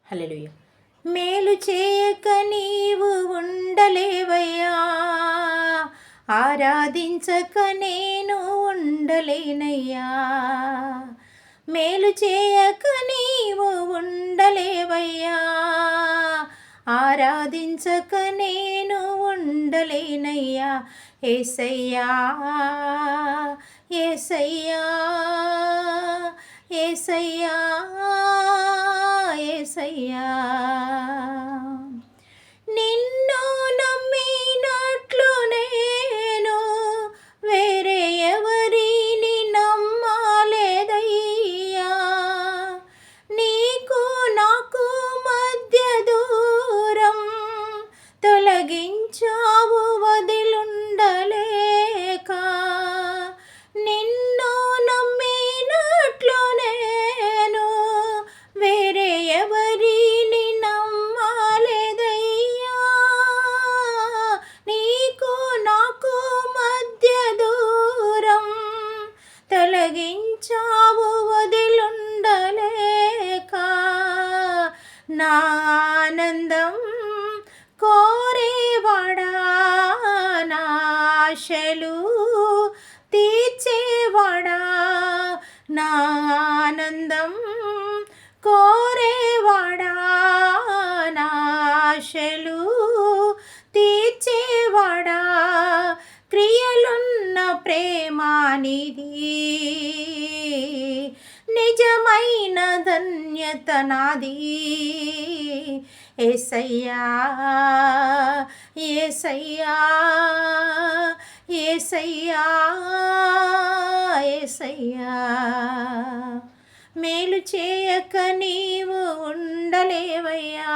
హల్లెలూయా. మేలు చేయక నీవు ఉండలేవయ్యా, ఆరాధించక నేను ఉండలేనయ్యా. మేలు చేయక నీవు ఉండలేవయ్యా, ఆరాధించక నేను ఉండలేనయ్యా. యేసయ్యా యేసయ్యా యేసయ్యా యేసయ్యా. నిన్ను నమ్మినట్లు నేను వేరే ఎవరిని నమ్మలేదయ్యా. నీకు నాకు మధ్య దూరం తొలగించావు వదిలుండలేక. నిన్ను నమ్మినట్లు నేను వేరే ఎవరిని నమ్మలేదయ్యా. నీకు నాకు మధ్య దూరం తొలగించావు వదిలుండలేక. నా ఆనందం కోరేవాడా, నా ఆశలు తీర్చేవాడా, నా ఆనందం కోరేవాడా, నా ఆశలు తీర్చేవాడా. క్రియలున్న ప్రేమానిది, నిజమైన ధన్యత నాది. యేసయ్యా యేసయ్యా యేసయ్యా యేసయ్యా. మేలు చేయక నీవు ఉండలేవయ్యా,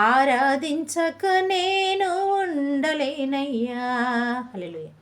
ఆరాధించక నేను ఉండలేనయ్యా. హల్లెలూయా.